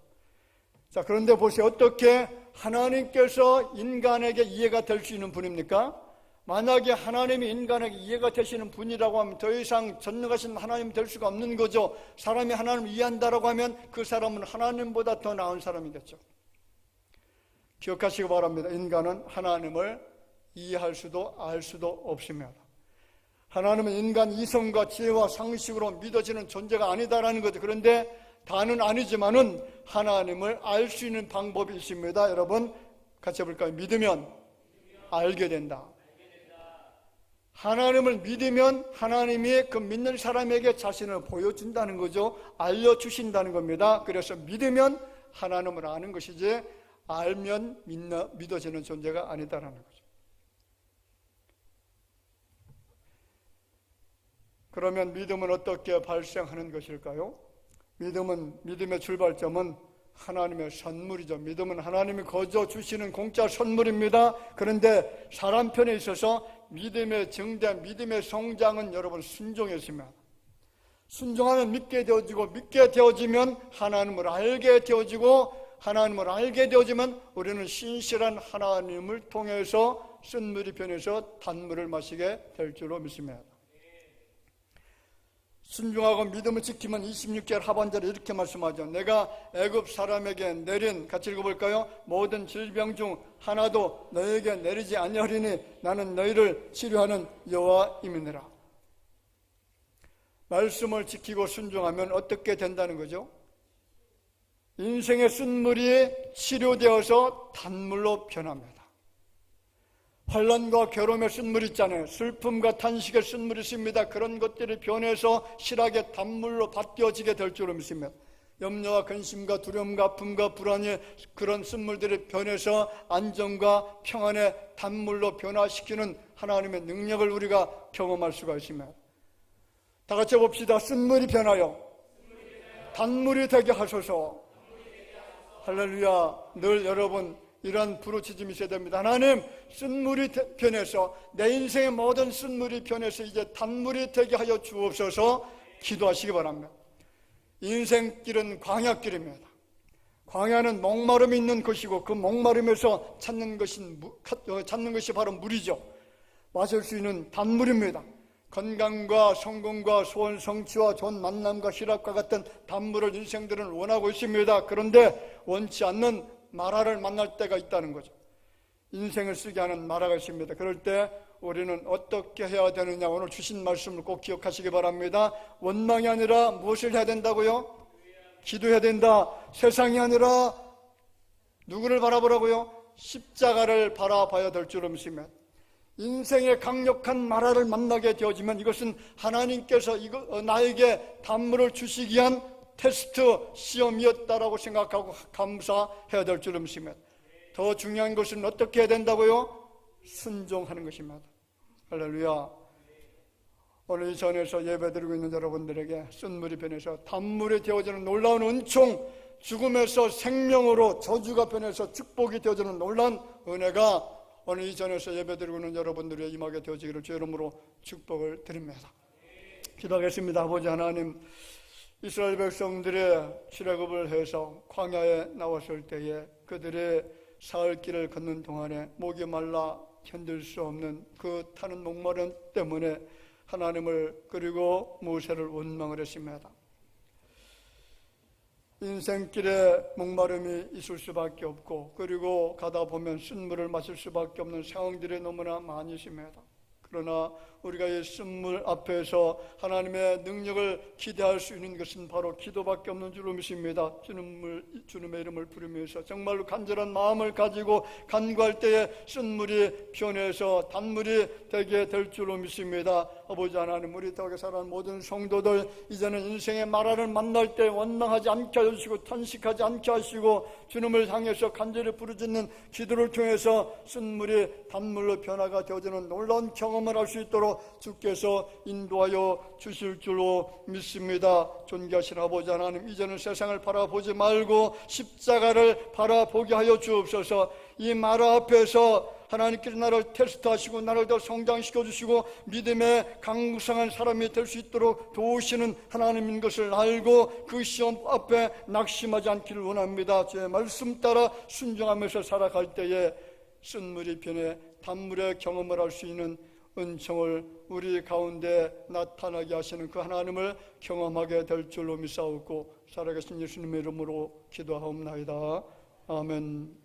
자, 그런데 보세요. 어떻게 하나님께서 인간에게 이해가 될 수 있는 분입니까? 만약에 하나님이 인간에게 이해가 되시는 분이라고 하면 더 이상 전능하신 하나님이 될 수가 없는 거죠. 사람이 하나님을 이해한다라고 하면 그 사람은 하나님보다 더 나은 사람이겠죠. 기억하시기 바랍니다. 인간은 하나님을 이해할 수도 알 수도 없습니다. 하나님은 인간 이성과 지혜와 상식으로 믿어지는 존재가 아니다라는 거죠. 그런데 다는 아니지만은 하나님을 알 수 있는 방법이 있습니다. 여러분, 같이 해볼까요? 믿으면 알게 된다. 하나님을 믿으면 하나님이 그 믿는 사람에게 자신을 보여준다는 거죠. 알려주신다는 겁니다. 그래서 믿으면 하나님을 아는 것이지 알면 믿어지는 존재가 아니다라는 거죠. 그러면 믿음은 어떻게 발생하는 것일까요? 믿음의 출발점은 하나님의 선물이죠. 믿음은 하나님이 거저 주시는 공짜 선물입니다. 그런데 사람 편에 있어서 믿음의 증대, 믿음의 성장은 여러분 순종이었습니다. 순종하면 믿게 되어지고, 믿게 되어지면 하나님을 알게 되어지고, 하나님을 알게 되어지면 우리는 신실한 하나님을 통해서 쓴물이 변해서 단물을 마시게 될 줄로 믿습니다. 순종하고 믿음을 지키면 26절 하반절에 이렇게 말씀하죠. 내가 애굽 사람에게 내린, 같이 읽어볼까요? 모든 질병 중 하나도 너에게 내리지 아니하리니 나는 너희를 치료하는 여호와임이니라. 말씀을 지키고 순종하면 어떻게 된다는 거죠? 인생의 쓴물이 치료되어서 단물로 변합니다. 환난과 괴로움의 쓴물 있잖아요. 슬픔과 탄식의 쓴물이 있습니다. 그런 것들이 변해서 실하게 단물로 바뀌어지게 될 줄로 믿습니다. 염려와 근심과 두려움과 아픔과 불안의 그런 쓴물들이 변해서 안정과 평안의 단물로 변화시키는 하나님의 능력을 우리가 경험할 수가 있습니다. 다 같이 봅시다. 쓴물이 변하여 단물이 되게 하소서. 할렐루야. 늘 여러분 이런 부르짖음이 있어야 됩니다. 하나님, 쓴물이 변해서 내 인생의 모든 쓴물이 변해서 이제 단물이 되게 하여 주옵소서. 기도하시기 바랍니다. 인생길은 광야길입니다. 광야는 목마름이 있는 것이고, 그 목마름에서 찾는 것이 바로 물이죠. 마실 수 있는 단물입니다. 건강과 성공과 소원 성취와 좋은 만남과 희락과 같은 단물을 인생들은 원하고 있습니다. 그런데 원치 않는 마라를 만날 때가 있다는 거죠. 인생을 쓰게 하는 마라가 있습니다. 그럴 때 우리는 어떻게 해야 되느냐, 오늘 주신 말씀을 꼭 기억하시기 바랍니다. 원망이 아니라 무엇을 해야 된다고요? 기도해야 된다. 세상이 아니라 누구를 바라보라고요? 십자가를 바라봐야 될 줄로 믿습니다. 인생의 강력한 마라를 만나게 되어지면 이것은 하나님께서 나에게 단물을 주시기 위한 테스트 시험이었다라고 생각하고 감사해야 될 줄로 믿습니다. 더 중요한 것은 어떻게 해야 된다고요? 순종하는 것입니다. 할렐루야. 오늘 이 전에서 예배드리고 있는 여러분들에게 쓴물이 변해서 단물이 되어지는 놀라운 은총, 죽음에서 생명으로 저주가 변해서 축복이 되어지는 놀라운 은혜가 오늘 이 전에서 예배드리고 있는 여러분들의 임하게 되어지기를 주 이름으로 축복을 드립니다. 기도하겠습니다. 아버지 하나님, 이스라엘 백성들의 출애굽을 해서 광야에 나왔을 때에 그들의 사흘 길을 걷는 동안에 목이 말라 견딜 수 없는 그 타는 목마름 때문에 하나님을 그리고 모세를 원망을 했습니다. 인생길에 목마름이 있을 수밖에 없고, 그리고 가다 보면 쓴물을 마실 수밖에 없는 상황들이 너무나 많이 있습니다. 그러나 우리가 이 쓴물 앞에서 하나님의 능력을 기대할 수 있는 것은 바로 기도밖에 없는 줄로 믿습니다. 주님의 이름을 부르면서 정말로 간절한 마음을 가지고 간구할 때에 쓴물이 변해서 단물이 되게 될 줄로 믿습니다. 아버지 하나님, 우리 덕에 살아가는 모든 성도들, 이제는 인생의 마라를 만날 때 원망하지 않게 하시고 탄식하지 않게 하시고 주님을 향해서 간절히 부르짖는 기도를 통해서 쓴물이 단물로 변화가 되어지는 놀라운 경험을 할 수 있도록 주께서 인도하여 주실 줄로 믿습니다. 존귀하신 아버지 하나님, 이제는 세상을 바라보지 말고 십자가를 바라보게 하여 주옵소서. 이 마라 앞에서 하나님께서 나를 테스트하시고 나를 더 성장시켜 주시고 믿음의 강성한 사람이 될 수 있도록 도우시는 하나님인 것을 알고 그 시험 앞에 낙심하지 않기를 원합니다. 제 말씀 따라 순종하면서 살아갈 때에 쓴물이 변해 단물의 경험을 할 수 있는 은총을 우리 가운데 나타나게 하시는 그 하나님을 경험하게 될 줄로 믿사옵고 살아계신 예수님의 이름으로 기도하옵나이다. 아멘.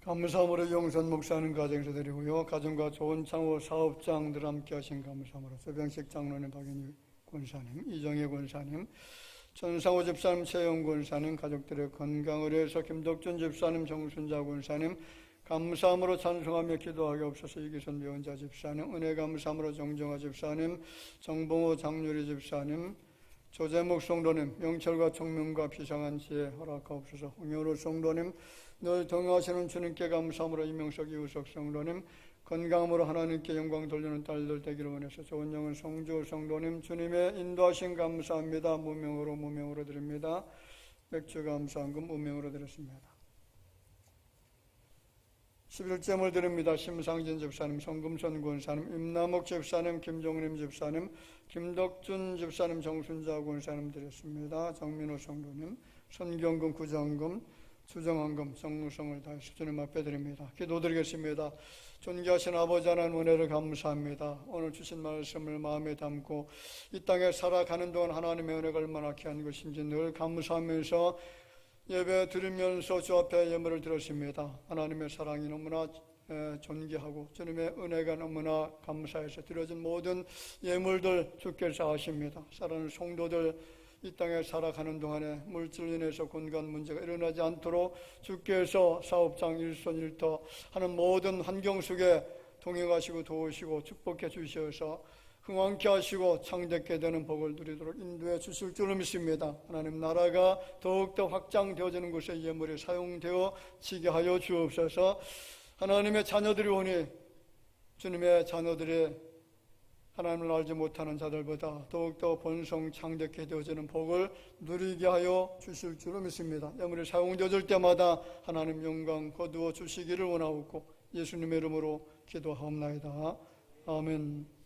감사함으로 용선 목사님 가정에서 드리고요. 가정과 좋은 창호 사업장들 함께 하신 감사함으로 서병식 장로님, 박인희 권사님, 이정혜 권사님, 전상호 집사님, 최영 권사님, 가족들의 건강을 위해서 김덕준 집사님, 정순자 권사님, 감사함으로 찬송하며 기도하게 없어서 이기선 명자 집사님, 은혜 감사함으로 정정화 집사님, 정봉호 장유리 집사님, 조재목 성도님, 명철과 청명과 비상한 지혜 허락하옵소서. 홍현우 성도님, 늘 동행하시는 주님께 감사함으로 이명석 이우석 성도님, 건강함으로 하나님께 영광 돌리는 딸들 되기를 원해서 좋은 영은 성주 성도님, 주님의 인도하신 감사합니다. 무명으로 드립니다. 맥주 감사한금 무명으로 드렸습니다. 11점을 드립니다. 심상진 집사님, 성금선 권사님, 임남옥 집사님, 김종림 집사님, 김덕준 집사님, 정순자 권사님 드렸습니다. 정민호 성도님, 선경금, 구정금, 수정한금, 정무성을 다해서 주님 앞에 드립니다. 기도드리겠습니다. 존귀하신 아버지 하나님, 은혜를 감사합니다. 오늘 주신 말씀을 마음에 담고 이 땅에 살아가는 동안 하나님의 은혜가 얼마나 귀한 것인지 늘 감사하면서 예배 드리면서 주 앞에 예물을 드렸습니다. 하나님의 사랑이 너무나 존귀하고 주님의 은혜가 너무나 감사해서 드려진 모든 예물들 주께서 아십니다. 사랑하는 성도들, 이 땅에 살아가는 동안에 물질로 인해서 건강 문제가 일어나지 않도록 주께서 사업장 일손일터 하는 모든 환경 속에 동행하시고 도우시고 축복해 주셔서 흥왕케 하시고 창대케 되는 복을 누리도록 인도해 주실 줄로 믿습니다. 하나님 나라가 더욱더 확장되어지는 곳에 예물이 사용되어지게 하여 주옵소서. 하나님의 자녀들이 오니 주님의 자녀들이 하나님을 알지 못하는 자들보다 더욱더 번성 창대케 되어지는 복을 누리게 하여 주실 줄로 믿습니다. 예물이 사용되어질 때마다 하나님 영광 거두어 주시기를 원하옵고 예수님의 이름으로 기도하옵나이다. 아멘.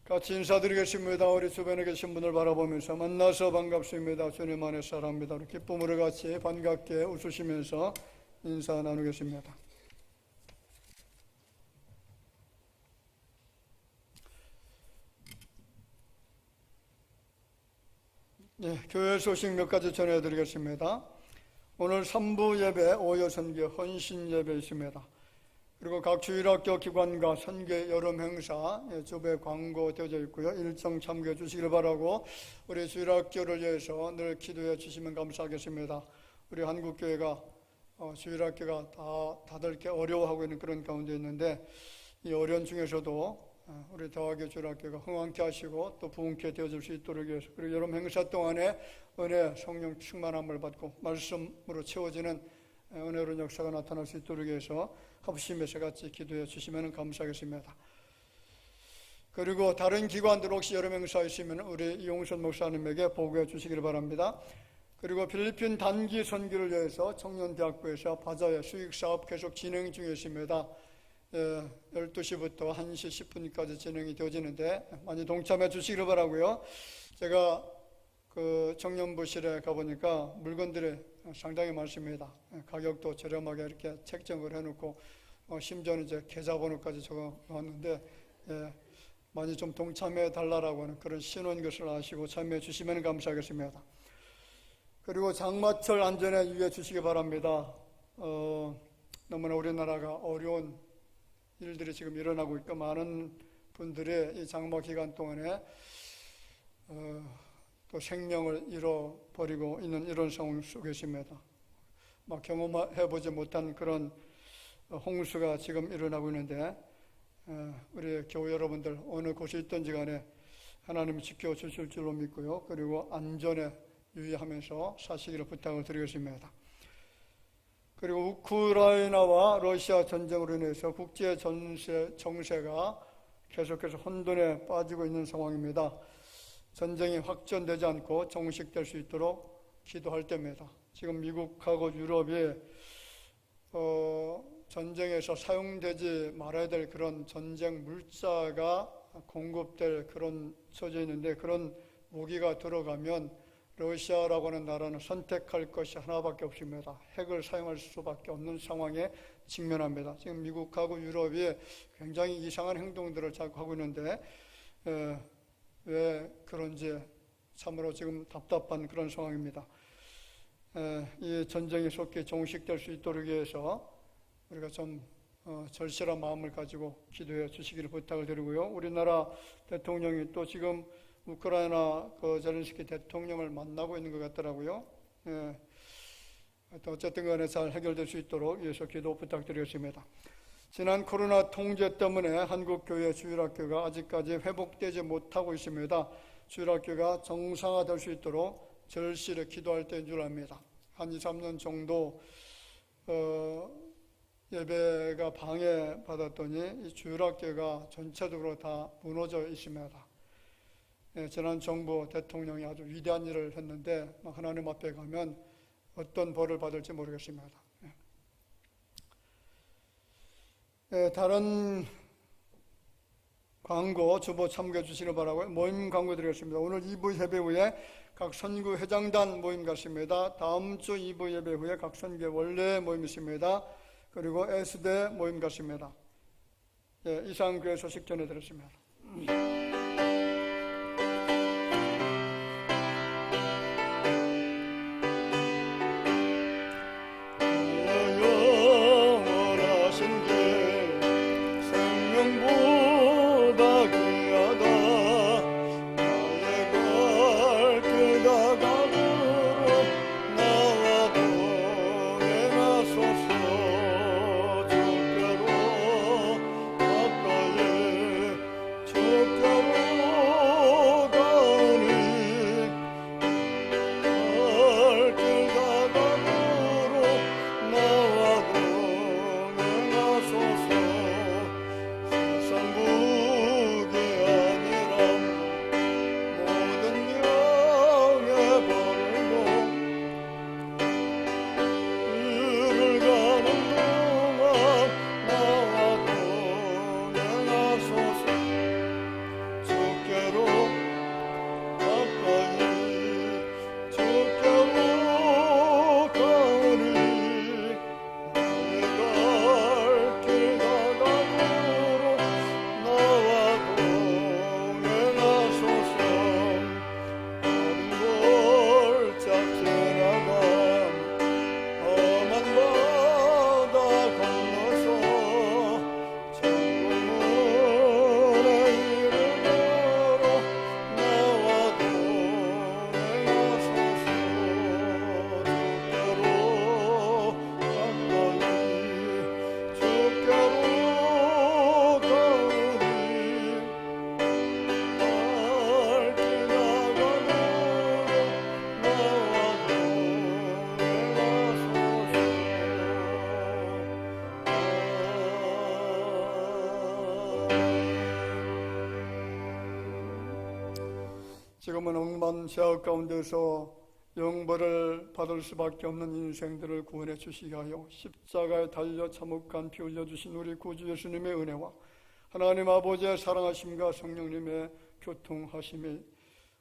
같이 인사드리겠습니다. 우리 주변에 계신 분을 바라보면서 만나서 반갑습니다. 주님 안에 사랑합니다. 우리 기쁨으로 같이 반갑게 웃으시면서 인사 나누겠습니다. 네, 교회 소식 몇 가지 전해드리겠습니다. 오늘 3부 예배, 오여선교 헌신 예배 있습니다. 그리고 각 주일학교 기관과 선교 여름 행사 주변에 광고 되어져 있고요. 일정 참고해 주시길 바라고 우리 주일학교를 위해서 늘 기도해 주시면 감사하겠습니다. 우리 한국교회가 주일학교가 다들 이렇게 어려워하고 있는 그런 가운데 있는데 이 어려운 중에서도 우리 대학교 주일학교가 흥왕케 하시고 또 부흥케 되어질 수 있도록 위해서 그리고 여름 행사 동안에 은혜 성령 충만함을 받고 말씀으로 채워지는 은혜로운 역사가 나타날 수 있도록 위해서 합심해서 같이 기도해 주시면 감사하겠습니다. 그리고 다른 기관들 혹시 여러 행사 있으면 우리 이용선 목사님에게 보고해 주시길 바랍니다. 그리고 필리핀 단기 선교를 위해서 청년대학부에서 바자회 수익사업 계속 진행 중에 있습니다. 12시부터 1시 10분까지 진행이 되어지는데 많이 동참해 주시길 바라고요. 제가 그 청년부실에 가보니까 물건들이 상당히 많습니다. 가격도 저렴하게 이렇게 책정을 해놓고 심지어는 이제 계좌번호까지 적어놨는데 많이 좀 동참해 달라고 하는 그런 신호인 것을 아시고 참여해 주시면 감사하겠습니다. 그리고 장마철 안전에 유의해 주시기 바랍니다. 너무나 우리나라가 어려운 일들이 지금 일어나고 있고 많은 분들이 이 장마 기간 동안에 또 생명을 잃어버리고 있는 이런 상황 속에 있습니다. 막 경험해보지 못한 그런 홍수가 지금 일어나고 있는데 우리 교회 여러분들 어느 곳에 있든지 간에 하나님이 지켜주실 줄로 믿고요. 그리고 안전에 유의하면서 사시기를 부탁을 드리겠습니다. 그리고 우크라이나와 러시아 전쟁으로 인해서 국제 정세가 계속해서 혼돈에 빠지고 있는 상황입니다. 전쟁이 확전되지 않고 종식될 수 있도록 기도할 때입니다. 지금 미국하고 유럽이 전쟁에서 사용되지 말아야 될 그런 전쟁 물자가 공급될 그런 처지에 있는데 그런 무기가 들어가면 러시아라고 하는 나라는 선택할 것이 하나밖에 없습니다. 핵을 사용할 수밖에 없는 상황에 직면합니다. 지금 미국하고 유럽이 굉장히 이상한 행동들을 자꾸 하고 있는데 왜 그런지 참으로 지금 답답한 그런 상황입니다. 이 전쟁이 속히 종식될 수 있도록 위해서 우리가 좀 절실한 마음을 가지고 기도해 주시기를 부탁을 드리고요. 우리나라 대통령이 또 지금 우크라이나 그 젤렌스키 대통령을 만나고 있는 것 같더라고요. 어쨌든 간에 잘 해결될 수 있도록 위해서 기도 부탁드리겠습니다. 지난 코로나 통제 때문에 한국교회 주일학교가 아직까지 회복되지 못하고 있습니다. 주일학교가 정상화될 수 있도록 절실히 기도할 때인 줄 압니다. 한 2, 3년 정도 예배가 방해받았더니 이 주일학교가 전체적으로 다 무너져 있습니다. 지난 정부 대통령이 아주 위대한 일을 했는데 하나님 앞에 가면 어떤 벌을 받을지 모르겠습니다. 다른 광고 주보 참고해 주시길 바라고요. 모임 광고 드리겠습니다. 오늘 2부 예배 후에 각 선교 회장단 모임 같습니다. 다음 주 2부 예배 후에 각 선교 원래 모임 있습니다. 그리고 S대 모임 같습니다. 이상 교회 소식 전해드렸습니다. 지금은 억만 제약 가운데서 영벌을 받을 수밖에 없는 인생들을 구원해 주시게 하여 십자가에 달려 참혹한 피 흘려주신 우리 구주 예수님의 은혜와 하나님 아버지의 사랑하심과 성령님의 교통하심이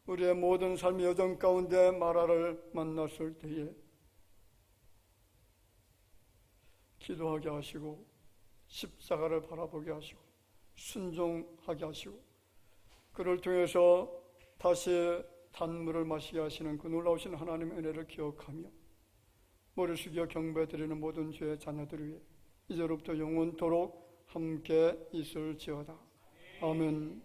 우리의 모든 삶의 여정 가운데 마라를 만났을 때에 기도하게 하시고 십자가를 바라보게 하시고 순종하게 하시고 그를 통해서 다시 단물을 마시게 하시는 그 놀라우신 하나님의 은혜를 기억하며 머리 숙여 경배드리는 모든 죄의 자녀들 위해 이제로부터 영원토록 함께 있을지어다. 아멘.